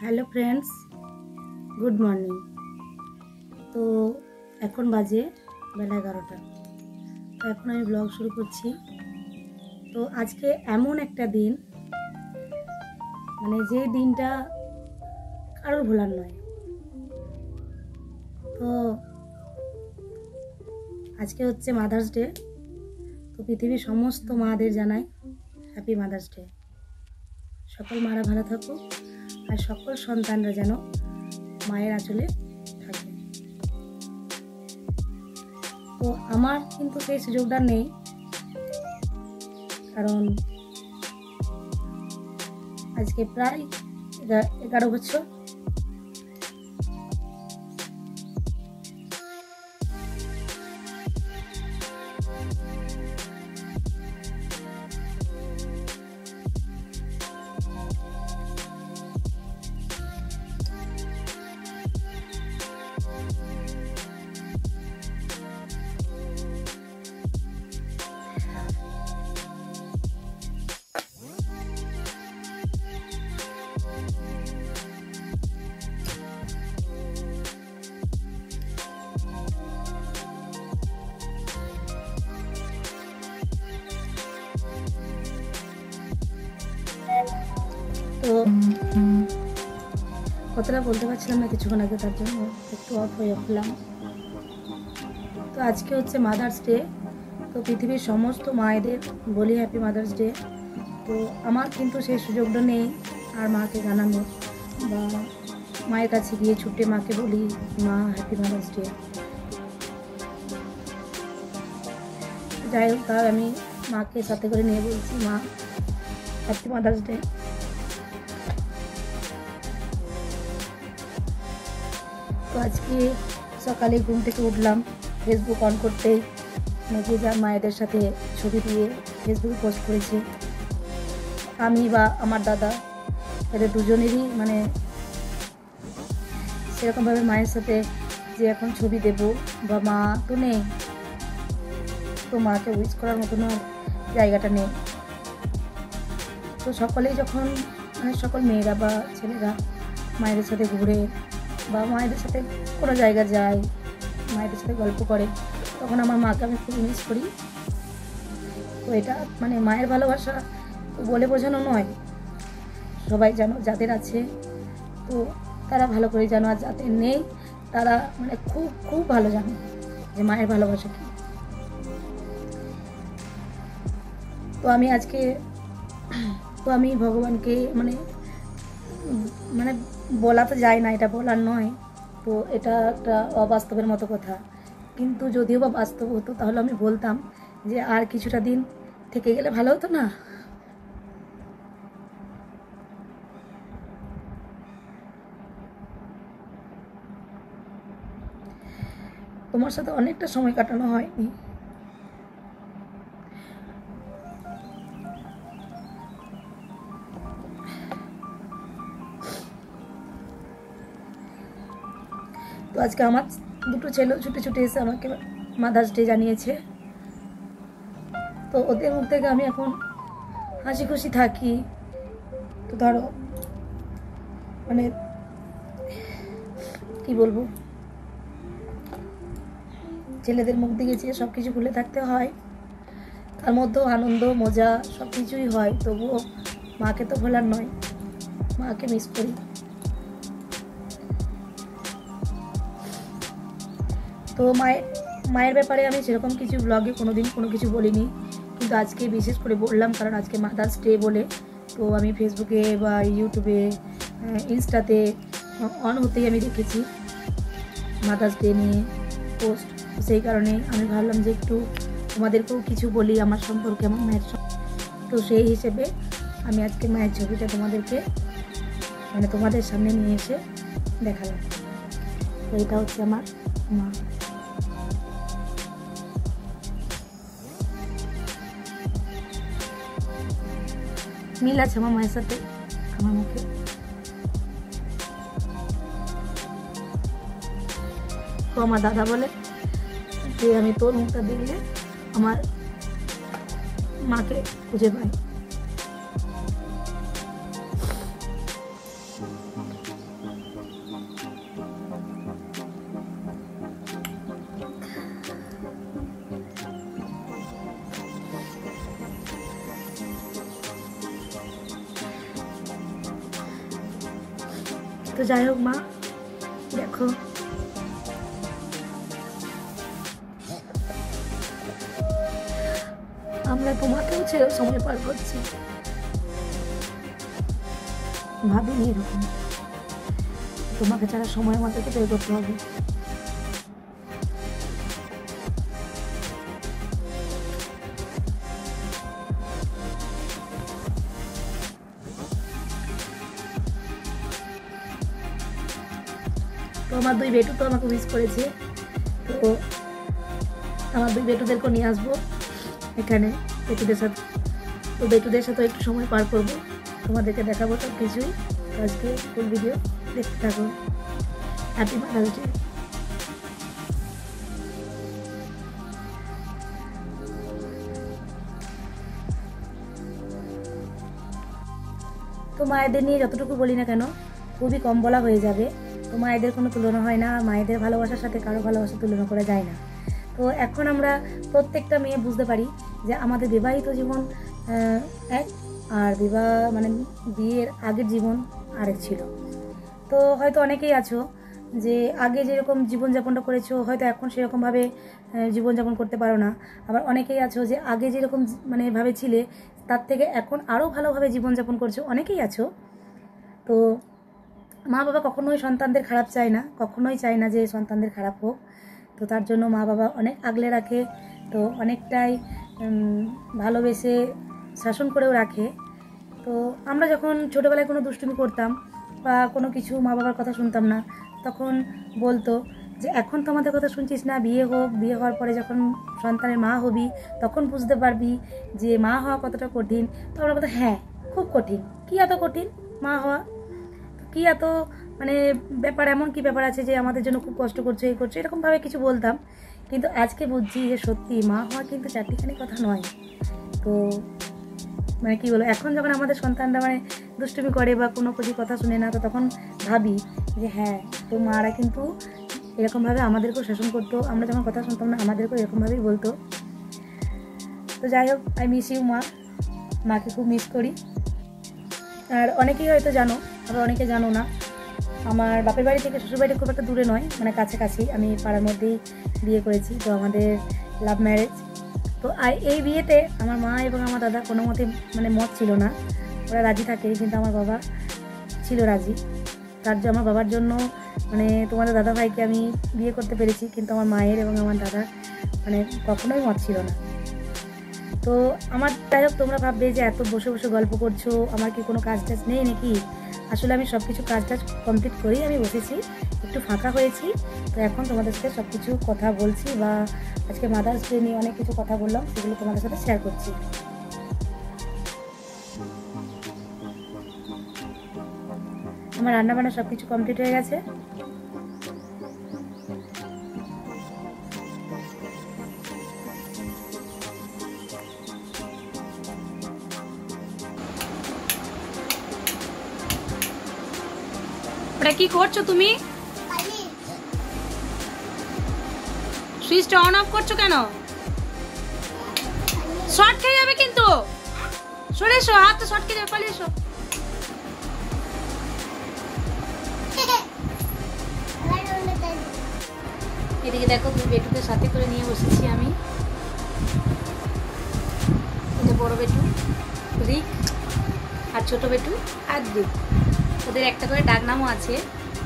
Hello friends, good morning. তো এখন বাজে বেলা 11টা। তো এখন আমি ব্লগ শুরু করছি। তো আজকে এমন একটা দিন, মানে যে দিনটা কারোর ভোলার নয়। তো আজকে হচ্ছে মাদার্স ডে। তো পৃথিবীর সমস্ত মাদের জানাই হ্যাপি মাদার্স ডে। সকল মারা ভালো থাকুক আর সকল সন্তানরা যেন মায়ের আঁচলে থাকে। তো আমার কিন্তু সেই সুযোগটা নেই, কারণ আজকে প্রায় 11 বছর তো কতটা বলতে পারছিলাম না কিছুক্ষণ আগে, তার জন্য একটু অফ হয়ে উঠলাম। তো আজকে হচ্ছে মাদার্স ডে। তো পৃথিবীর সমস্ত মায়েদের বলি হ্যাপি মাদার্স ডে। তো আমার কিন্তু সেই সুযোগটা নেই আর মাকে জানানো বা মায়ের কাছে গিয়ে ছুটে মাকে বলি মা হ্যাপি মাদার্স ডে। যাই হোক, তার আমি মাকে সাথে করে নিয়ে বলছি মা হ্যাপি মাদার্স ডে। তো আজকে সকালে ঘুম থেকে উঠলাম, ফেসবুক অন করতে নাকি যা মায়েদের সাথে ছবি দিয়ে ফেসবুকে পোস্ট করেছে। আমি বা আমার দাদা, এদের দুজনেরই মানে সেরকমভাবে মায়ের সাথে যে এখন ছবি দেব বা মা তো নেই, তো মাকে উইশ করার মতন জায়গাটা নেই। তো সকলেই যখন মানে সকল মেয়েরা বা ছেলেরা মায়েদের সাথে ঘুরে বা মায়েদের সাথে কোনো জায়গা যায়, মায়েদের সাথে গল্প করে, তখন আমার মাকে আমি খুব মিস করি। তো এটা মানে মায়ের ভালোবাসা বলে বোঝানো নয়, সবাই জানো যাদের আছে তো তারা ভালো করে জানো, আর যাদের নেই তারা মানে খুব খুব ভালো জানো যে মায়ের ভালোবাসা কী। তো আমি আজকে তো আমি ভগবানকে মানে মানে বলা তো যায় না, এটা বলার নয়। তো এটা একটা অবাস্তবের মতো কথা, কিন্তু যদিও বা বাস্তব হতো তাহলে আমি বলতাম যে আর কিছুটা দিন থেকে গেলে ভালো হতো না। তোমার সাথে অনেকটা সময় কাটানো হয়নি। তো আজকে আমার দুটো ছেলে ছুটে ছুটে এসে আমাকে মাদার্স ডে জানিয়েছে। তো ওদের মুখ থেকে আমি এখন হাসি খুশি থাকি। তো ধরো মানে কি বলবো, ছেলেদের মুখ দিকে চেয়ে সব কিছু ভুলে থাকতে হয়, তার মধ্যেও আনন্দ মজা সব কিছুই হয়, তবুও মাকে তো ভোলার নয়, মাকে মিস করি। তো মায়ের ব্যাপারে আমি সেরকম কিছু ব্লগে কোনোদিন কোনো কিছু বলিনি, কিন্তু আজকে বিশেষ করে বললাম কারণ আজকে মাদার্স ডে বলে। তো আমি ফেসবুকে বা ইউটিউবে ইনস্টাতে অন হতেই আমি দেখেছি মাদার্স ডে নিয়ে পোস্ট। সেই কারণে আমি ভাবলাম যে একটু তোমাদেরকেও কিছু বলি আমার সম্পর্কে, আমার মায়ের। তো সেই হিসেবে আমি আজকে মায়ের ছবিটা তোমাদেরকে মানে তোমাদের সামনে নিয়ে এসে দেখালাম। তো এটা হচ্ছে আমার মা। মিল আছে আমার মায়ের সাথে আমার মুখে। তো আমার দাদা বলে যে আমি তোর মুখটা দেখলে আমার মাকে খুঁজে পাই। তো যাই হোক মা, দেখো আমরা তোমাকেও ছেড়ে সময় পার করছি। ভাবিনি এরকম তোমাকে ছাড়া সময় আমাদেরকে বের করতে হবে। তো আমার দুই বেটু তো আমাকে উইশ করেছে, তো আমার দুই বেটুদেরকে নিয়ে আসবো এখানে বেটুদের সাথে। তো বেটুদের সাথে একটু সময় পার করবো, তোমাদেরকে দেখাবো সব কিছুই। আজকে ফুল ভিডিও দেখতে থাকো। Happy mother's day. তো মায়েদের নিয়ে যতটুকু বলি না কেন খুবই কম বলা হয়ে যাবে। তো মায়েদের কোনো তুলনা হয় না, মায়েদের ভালোবাসার সাথে কারো ভালোবাসা তুলনা করা যায় না। তো এখন আমরা প্রত্যেকটা মেয়ে বুঝতে পারি যে আমাদের বিবাহিত জীবন এক, আর বিয়ের আগের জীবন আরেক ছিল। তো হয়তো অনেকেই আছো যে আগে যেরকম জীবনযাপনটা করেছো হয়তো এখন সেরকমভাবে জীবনযাপন করতে পারো না। আবার অনেকেই আছো যে আগে যেরকম ভাবে ছিলে তার থেকে এখন আরও ভালোভাবে জীবনযাপন করছো, অনেকেই আছো। তো মা বাবা কখনোই সন্তানদের খারাপ চায় না, কখনোই চায় না যে সন্তানদের খারাপ হোক। তো তার জন্য মা বাবা অনেক আগলে রাখে, তো অনেকটাই ভালোবেসে শাসন করেও রাখে। তো আমরা যখন ছোটোবেলায় কোনো দুষ্টুমি করতাম বা কোনো কিছু মা বাবার কথা শুনতাম না, তখন বলতো যে এখন তো আমাদের কথা শুনছিস না, বিয়ে হোক, বিয়ে হওয়ার পরে যখন সন্তানের মা হবি তখন বুঝতে পারবি যে মা হওয়া কতটা কঠিন। তো আমরা বলতো হ্যাঁ খুব কঠিন, কী এত কঠিন মা হওয়া, কী এত ব্যাপার, এমন কি ব্যাপার আছে যে আমাদের জন্য খুব কষ্ট করছে, এই করছে, এরকমভাবে কিছু বলতাম। কিন্তু আজকে বুঝছি যে সত্যি মা হওয়া কিন্তু চারটিখানি কথা নয়। তো কী বলো, এখন যখন আমাদের সন্তানরা দুষ্টুমি করে বা কোনো কিছু কথা শুনে না, তো তখন ভাবি যে হ্যাঁ তো মারা কিন্তু এরকমভাবে আমাদেরকেও শাসন করতো, আমরা যখন কথা শুনতাম না আমাদেরকেও এরকমভাবেই বলতো। তো যাই হোক, আই মিস ইউ মা, মাকে খুব মিস করি। আর অনেকেই হয়তো জানো, আবার অনেকে জানো না, আমার বাপের বাড়ি থেকে শ্বশুর বাড়ি খুব একটা দূরে নয়, কাছাকাছি। আমি পাড়ার মধ্যেই বিয়ে করেছি, তো আমাদের লাভ ম্যারেজ। তো এই বিয়েতে আমার মা এবং আমার দাদা কোনো মতে মত ছিল না, ওরা রাজি থাকে, কিন্তু আমার বাবা ছিল রাজি। আমার বাবার জন্য তোমাদের দাদা ভাইকে আমি বিয়ে করতে পেরেছি, কিন্তু আমার মায়ের এবং আমার দাদার কখনোই মত ছিল না। তো আমার যাই হোক, তোমরা ভাববে যে এত বসে বসে গল্প করছো, আমার কি কোনো কাজ টাজ নেই নাকি? আসলে আমি সব কিছু কাজ টাজ কমপ্লিট করেই আমি বসেছি, একটু ফাঁকা হয়েছি। তো এখন তোমাদের সাথে সব কিছু কথা বলছি, বা আজকে মাদার্স ডে নিয়ে অনেক কিছু কথা বললাম, সেগুলো তোমাদের সাথে শেয়ার করছি। আমার রান্নাবান্না সব কিছু কমপ্লিট হয়ে গেছে। ওটা কি করছো তুমি? সুইচটা অন অফ করছো কেন? শর্ট খেয়ে যাবে কিন্তু, সরে এসো, হাত তো শর্ট খেয়ে যাবে, পালিয়ে এসো। এদিকে দেখো, দুই বেটুকে সাথে করে নিয়ে বসেছি আমি। এটা বড় বেটু রিক, আর ছোট বেটু আদ্রিক। ওদের একটা করে ডাক নামও আছে,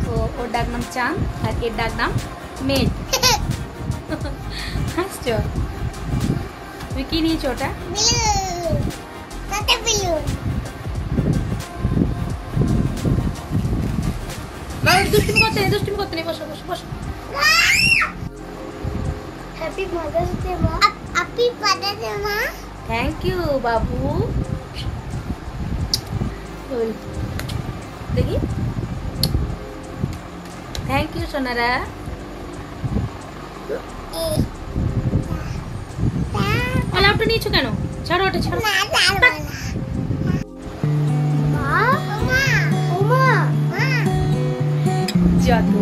তো ওর ডাক নাম চাঁদ আর এর ডাক নাম মেঘ। হাসছো? তুমি কি নিয়েছো? ওটা দুষ্টুমি করতে নেই, বসো বসো বসো। হ্যাপি মাদার্স ডে মা। হ্যাপি মাদার্স ডে মা। থ্যাংক ইউ বাবু। দেখি, থ্যাংক ইউ সোনারা। আলাউটা নিয়েছো কেন? ছাড়ো ওটা, ছাড়ো। যত